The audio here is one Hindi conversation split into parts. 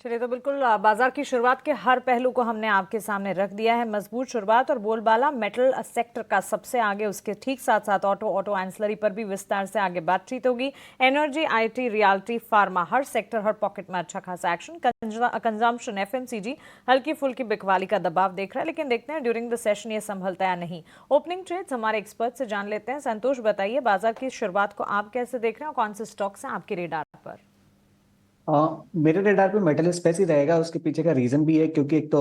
चलिए, तो बिल्कुल बाजार की शुरुआत के हर पहलू को हमने आपके सामने रख दिया है। मजबूत शुरुआत और बोलबाला मेटल सेक्टर का सबसे आगे, उसके ठीक साथ साथ ऑटो एंसिलरी पर भी विस्तार से आगे बातचीत होगी। Energy, IT, realty, pharma, her sector her pocket में अच्छा खासा एक्शन। कंजम्पशन, एफएमसीजी हल्की फुल्की बिकवाली का दबाव देख रहा है, लेकिन देखते हैं ड्यूरिंग द सेशन ये संभलता या नहीं। ओपनिंग ट्रेड्स हमारे एक्सपर्ट से जान लेते हैं। संतोष, बताइए बाजार की शुरुआत को आप कैसे देख रहे हैं और कौन से स्टॉक्स हैं आपके रेडार पर? मेरे रेडार पे मेटल स्पेस ही रहेगा। उसके पीछे का रीजन भी है, क्योंकि एक तो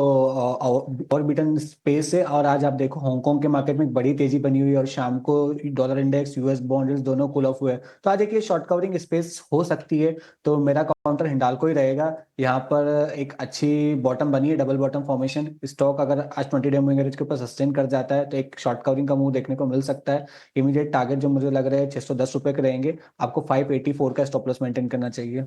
ऑर्बिटन स्पेस है, और आज आप देखो हांगकांग के मार्केट में एक बड़ी तेजी बनी हुई है, और शाम को डॉलर इंडेक्स, यूएस बॉन्ड दोनों कूल ऑफ हुए हैं। तो आज एक ये शॉर्ट कवरिंग स्पेस हो सकती है। तो मेरा काउंटर हिंडाल्को ही रहेगा। यहाँ पर एक अच्छी बॉटम बनी है, डबल बॉटम फॉर्मेशन। स्टॉक अगर आज 20 डे मूविंग एवरेज के ऊपर सस्टेन कर जाता है तो एक शॉर्ट कवरिंग का मूव देखने को मिल सकता है। इमीडिएट टारगेट जो मुझे लग रहा है 610 रुपए के रहेंगे। आपको 584 का स्टॉप लॉस मेंटेन करना चाहिए।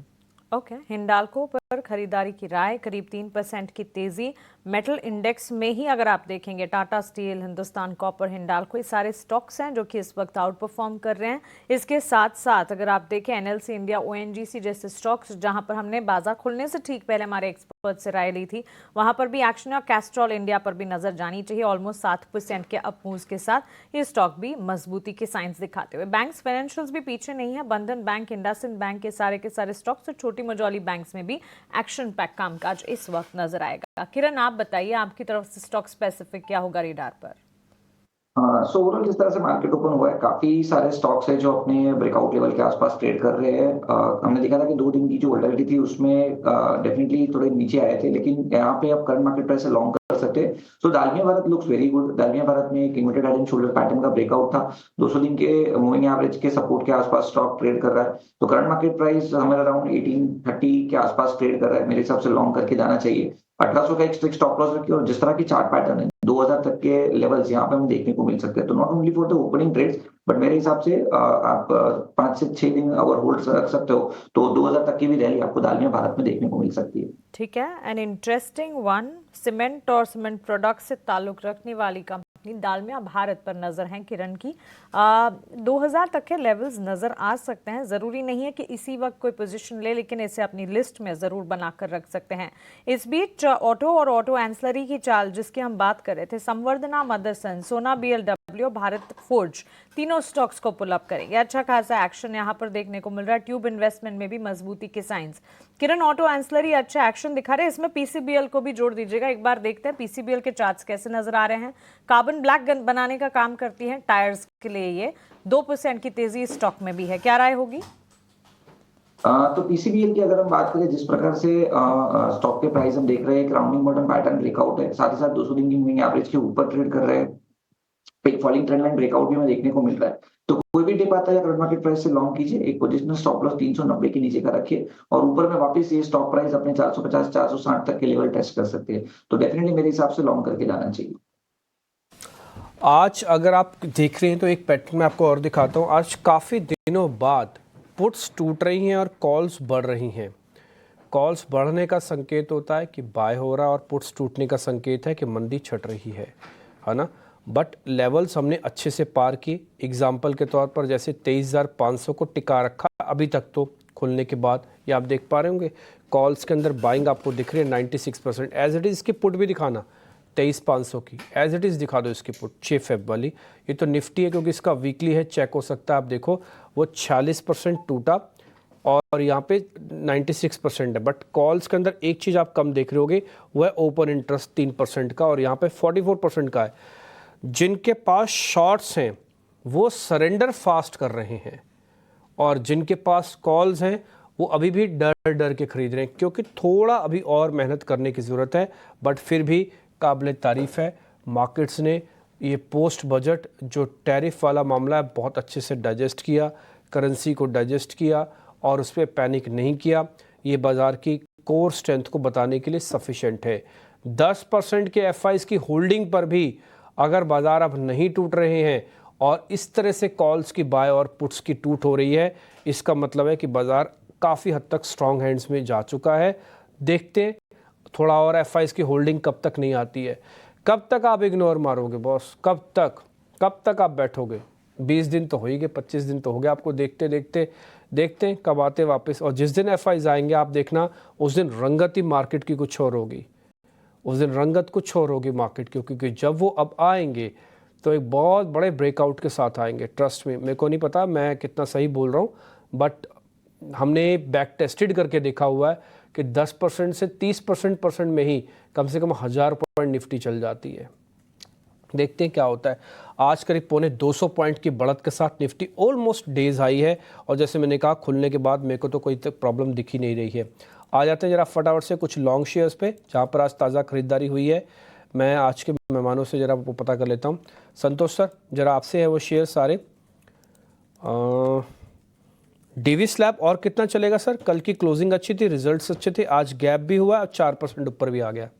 ओके, हिंडाल्को पर खरीदारी की राय, करीब 3% की तेजी। मेटल इंडेक्स में ही अगर आप देखेंगे, टाटा स्टील, हिंदुस्तान कॉपर, हिंडाल्को, ये सारे स्टॉक्स हैं जो कि इस वक्त आउट परफॉर्म कर रहे हैं। इसके साथ साथ अगर आप देखें एनएलसी इंडिया, ओएनजीसी जैसे स्टॉक्स, जहां पर हमने बाजार खुलने से ठीक पहले हमारे एक्सपर्ट से राय ली थी, वहां पर भी एक्शन है। और कैस्ट्रॉल इंडिया पर भी नजर जानी चाहिए। ऑलमोस्ट 7% के अप मूव्स के साथ ये स्टॉक भी मजबूती के साइंस दिखाते हुए। बैंक्स, फाइनेंशियल्स भी पीछे नहीं है। बंधन बैंक, इंडसइंड बैंक के सारे स्टॉक्स और छोटी मझौली बैंक्स में भी एक्शन पैक कामकाज इस वक्त नजर आएगा। किरण, आप बताइए आपकी तरफ से स्टॉक स्पेसिफिक क्या होगा रेडार पर? हाँ, सो ओवरऑल जिस तरह से मार्केट ओपन हुआ है, काफी सारे स्टॉक्स है जो अपने ब्रेकआउट लेवल के आसपास ट्रेड कर रहे हैं। हमने देखा था कि 2 दिन की जो वोलेटिलिटी थी उसमें डेफिनेटली थोड़े नीचे आए थे, लेकिन यहाँ पे आप करंट मार्केट प्राइस से लॉन्ग कर सकते हैं। So Dalmia Bharat looks very good. Dalmia Bharat में एक inverted head and shoulder pattern का ब्रेकआउट था। 200 दिन के मूविंग एवरेज के सपोर्ट के आसपास स्टॉक ट्रेड कर रहा है। तो करंट मार्केट प्राइस हमें अराउंड 1830 के आसपास ट्रेड कर रहा है। मेरे हिसाब से लॉन्ग करके जाना चाहिए। 1800 का एक स्ट्रिक्ट स्टॉप लॉस रखिए, और जिस तरह की चार्ट पैटर्न है 2000 तक के लेवल्स यहाँ पे हमें देखने को मिल सकते हैं। तो not only for the opening trades, but मेरे हिसाब से आप 5 से 6 दिन अगर होल्ड रख सकते हो तो 2000 तक की भी रैली आपको दालमिया भारत में देखने को मिल सकती है। ठीक है, एन इंटरेस्टिंग वन। सीमेंट और सीमेंट प्रोडक्ट से ताल्लुक रखने वाली कंपनी दालमिया भारत पर नजर है किरण की। 2000 तक के लेवल्स नजर आ सकते हैं। जरूरी नहीं है कि इसी वक्त कोई पोजीशन ले, लेकिन इसे अपनी लिस्ट में जरूर बनाकर रख सकते हैं। इस बीच ऑटो और ऑटो एंसिलरी की चाल जिसकी हम बात कर रहे थे, संवर्धना, मदरसन, सोना बीएलडब्ल्यू, भारत फोर्ज, तीनों स्टॉक्स को पुल अप करेंगे। अच्छा खासा एक्शन यहाँ पर देखने को मिल रहा है। ट्यूब इन्वेस्टमेंट में भी मजबूती के साइंस। किरण, ऑटो एंसिलरी अच्छा एक्शन दिखा रहे हैं, इसमें पीसीबीएल को भी जोड़ दीजिएगा। एक बार देखते हैं पीसीबीएल के चार्ट्स कैसे नजर आ रहे हैं। कार्बन ब्लैक बनाने का काम करती है टायर्स के लिए। ये 2% की तेजी स्टॉक में भी है, क्या राय होगी? तो पीसीबीएल की अगर हम बात करें, जिस प्रकार से स्टॉक के प्राइस हम देख रहे हैं, एक राउंडिंग बॉटम पैटर्न ब्रेकआउट है, साथ ही साथ 200 दिन की मूविंग एवरेज के ऊपर ट्रेड कर रहे हैं। एक फॉलिंग ट्रेंड लाइन ब्रेकआउट भी हमें देखने को मिल रहा है। तो कोई भी डिप आता है करंट मार्केट प्राइस से लॉन्ग कीजिए। एक पोजिशनल स्टॉप लॉस 390 के नीचे का रखिए, और ऊपर में वापस ये स्टॉक प्राइस अपने 450 460 तक के लेवल टेस्ट कर सकते हैं। तो डेफिनेटली मेरे हिसाब से लॉन्ग करके जाना चाहिए। आज अगर आप देख रहे हैं तो एक पैटर्न मैं आपको और दिखाता हूँ। आज काफ़ी दिनों बाद पुट्स टूट रही हैं और कॉल्स बढ़ रही हैं। कॉल्स बढ़ने का संकेत होता है कि बाय हो रहा है, और पुट्स टूटने का संकेत है कि मंदी छट रही है ना। बट लेवल्स हमने अच्छे से पार की। एग्जाम्पल के तौर पर जैसे 23,500 को टिका रखा अभी तक, तो खुलने के बाद ये आप देख पा रहे होंगे कॉल्स के अंदर बाइंग आपको दिख रही है 96%। एज इट इज़ इसकी पुट भी दिखाना 23,500 की एज इट इज़ दिखा दो। इसकी पुट 6 फेब वाली, ये तो निफ्टी है क्योंकि इसका वीकली है, चेक हो सकता है। आप देखो वो 46% टूटा और यहाँ पे 96% है। बट कॉल्स के अंदर एक चीज़ आप कम देख रहे होगे, वो है ओपन इंटरेस्ट 3% का, और यहाँ पे 44% का है। जिनके पास शॉर्ट्स हैं वो सरेंडर फास्ट कर रहे हैं, और जिनके पास कॉल्स हैं वो अभी भी डर डर के खरीद रहे हैं, क्योंकि थोड़ा अभी और मेहनत करने की ज़रूरत है। बट फिर भी काबिल तारीफ़ है, मार्केट्स ने ये पोस्ट बजट जो टैरिफ वाला मामला है बहुत अच्छे से डाइजेस्ट किया, करेंसी को डाइजेस्ट किया, और उस पर पैनिक नहीं किया। ये बाज़ार की कोर स्ट्रेंथ को बताने के लिए सफिशेंट है। 10% के एफआईज की होल्डिंग पर भी अगर बाज़ार अब नहीं टूट रहे हैं और इस तरह से कॉल्स की बाय और पुट्स की टूट हो रही है, इसका मतलब है कि बाज़ार काफ़ी हद तक स्ट्रॉन्ग हैंड्स में जा चुका है। देखते थोड़ा और एफआईज की होल्डिंग कब तक नहीं आती है। कब तक आप इग्नोर मारोगे बॉस? कब तक आप बैठोगे? 20 दिन तो हो ही गए, 25 दिन तो हो गए आपको देखते देखते। देखते हैं कब आते वापस। और जिस दिन एफआईज आएंगे आप देखना, उस दिन रंगत ही मार्केट की कुछ और होगी, उस दिन रंगत कुछ और होगी मार्केट की, क्योंकि जब वो अब आएंगे तो एक बहुत बड़े ब्रेकआउट के साथ आएंगे। ट्रस्ट में, मेरे को नहीं पता मैं कितना सही बोल रहा हूँ, बट हमने बैक टेस्टेड करके देखा हुआ है कि 10% से 30% में ही कम से कम 1000 पॉइंट निफ्टी चल जाती है। देखते हैं क्या होता है। आज करीब 250 पॉइंट की बढ़त के साथ निफ्टी ऑलमोस्ट डेज हाई है, और जैसे मैंने कहा खुलने के बाद मेरे को तो कोई प्रॉब्लम दिख ही नहीं रही है। आ जाते हैं जरा फटाफट से कुछ लॉन्ग शेयर्स पे जहाँ पर आज ताज़ा खरीदारी हुई है। मैं आज के मेहमानों से जरा वो पता कर लेता हूँ। संतोष सर, जरा आपसे है वो शेयर सारे। डीवी स्लैब और कितना चलेगा सर? कल की क्लोजिंग अच्छी थी, रिजल्ट्स अच्छे थे, आज गैप भी हुआ और 4% ऊपर भी आ गया।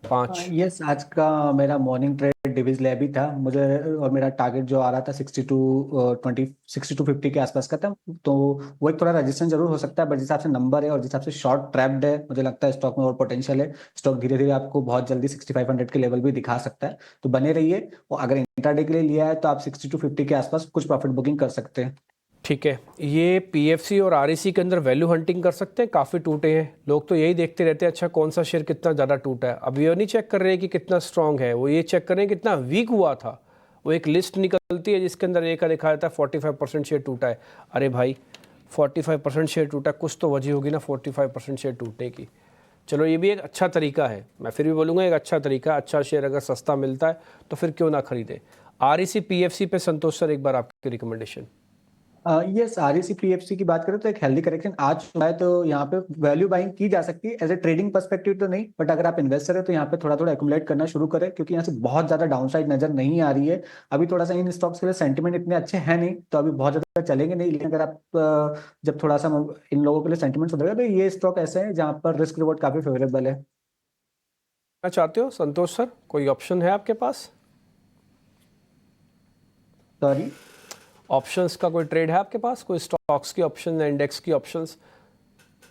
5 यस, आज का मेरा मॉर्निंग ट्रेड डिविज लैब ही था मुझे, और मेरा टारगेट जो आ रहा था 6250 के आसपास का था। तो वो एक थोड़ा रजिस्टेंस जरूर हो सकता है, बट जिस हिसाब से नंबर है और जिस हिसाब से शॉर्ट ट्रैप्ड है, मुझे लगता है स्टॉक में और पोटेंशियल है। स्टॉक धीरे धीरे आपको बहुत जल्दी 6500 के लेवल भी दिखा सकता है, तो बने रहिए। और अगर इंट्राडे के लिए लिया है तो आप 6250 के आसपास कुछ प्रॉफिट बुकिंग कर सकते हैं। ठीक है। ये पीएफसी और आरईसी के अंदर वैल्यू हंटिंग कर सकते हैं, काफ़ी टूटे हैं लोग, तो यही देखते रहते हैं अच्छा कौन सा शेयर कितना ज़्यादा टूटा है। अब ये नहीं चेक कर रहे हैं कि कितना स्ट्रांग है, वो ये चेक कर रहे हैं कितना वीक हुआ था। वो एक लिस्ट निकलती है जिसके अंदर एक का दिखाया जाता है 45% शेयर टूटा है। अरे भाई 45% शेयर टूटा, कुछ तो वजह होगी ना 45% शेयर टूटने की। चलो ये भी एक अच्छा तरीका है, मैं फिर भी बोलूँगा एक अच्छा तरीका। अच्छा शेयर अगर सस्ता मिलता है तो फिर क्यों ना खरीदे। आरईसी पीएफसी पे संतोष सर एक बार आपकी रिकमेंडेशन। यस, आरईसी पीएफसी की बात करें तो एक हेल्दी करेक्शन आ चुका है, तो यहाँ पे वैल्यू बाइंग की जा सकती है। एज ए ट्रेडिंग पर्सपेक्टिव तो नहीं, बट अगर आप इन्वेस्टर है तो यहाँ पे थोड़ा थोड़ा एक्युमुलेट करना शुरू करें, क्योंकि यहाँ से बहुत ज्यादा डाउनसाइड नजर नहीं आ रही है। अभी थोड़ा सा इन स्टॉक्स के लिए सेंटिमेंट इतने अच्छे हैं नहीं, तो अभी बहुत ज्यादा चलेंगे नहीं। लेकिन अगर आप जब थोड़ा सा इन लोगों के लिए सेंटिमेंट सुधरेगा, तो ये स्टॉक ऐसे हैं जहाँ पर रिस्क रिवॉर्ड काफी फेवरेबल है। क्या चाहते हो संतोष सर, कोई ऑप्शन है आपके पास? सॉरी, ऑप्शंस का कोई ट्रेड है आपके पास? कोई स्टॉक्स की ऑप्शन, इंडेक्स की ऑप्शंस?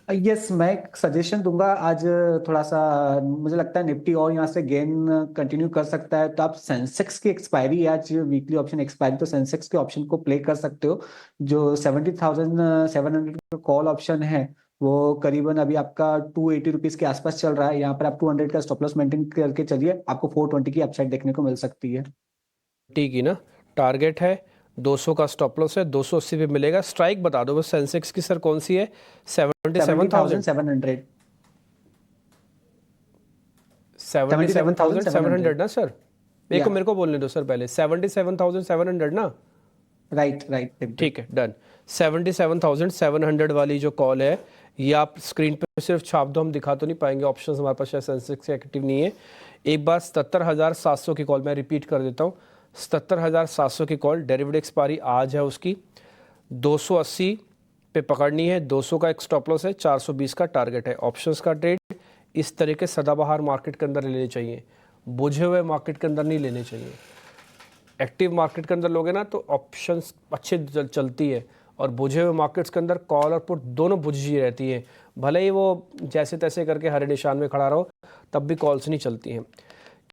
यस, मैं एक सजेशन दूंगा। आज थोड़ा सा मुझे लगता है निफ्टी और यहाँ से गेन कंटिन्यू कर सकता है, तो आप सेंसेक्स की एक्सपायरी है आज, वीकली ऑप्शन एक्सपायरी, तो सेंसेक्स के ऑप्शन को प्ले कर सकते हो। जो 70,700 का कॉल ऑप्शन है, वो करीबन अभी आपका 280 रुपीज के आसपास चल रहा है। यहाँ पर आप 200 का स्टॉप लॉस मेंटेन करके चलिए, आपको 420 की अपसाइड देखने को मिल सकती है। ठीक है ना, टारगेट है 200 का, स्टॉप लॉस है 280 पे मिलेगा। स्ट्राइक बता दो बस सेंसेक्स की सर कौन सी है? 77,000 77,700 77,700 ना सर? एक मेरे को बोलने दो सर पहले, 77,700 ना? राइट राइट, ठीक है, डन। 77,700 वाली जो कॉल है ये आप स्क्रीन पे सिर्फ छाप दो, हम दिखा तो नहीं पाएंगे, ऑप्शंस हमारे पास शायद सेंसेक्स एक्टिव नहीं है। एक बार 77,700 की कॉल मैं रिपीट कर देता हूँ। 77,700 की कॉल, डेरिवेटिव एक्सपायरी आज है उसकी, 280 पे पकड़नी है, 200 का एक स्टॉप लॉस है, 420 का टारगेट है। ऑप्शंस का ट्रेड इस तरह के सदाबहार मार्केट के अंदर लेने चाहिए, बुझे हुए मार्केट के अंदर नहीं लेने चाहिए। एक्टिव मार्केट के अंदर लोगे ना तो ऑप्शंस अच्छे चलती है, और बुझे हुए मार्केट्स के अंदर कॉल और पुट दोनों बुझी रहती है। भले ही वो जैसे तैसे करके हरे निशान में खड़ा रहो, तब भी कॉल्स नहीं चलती हैं।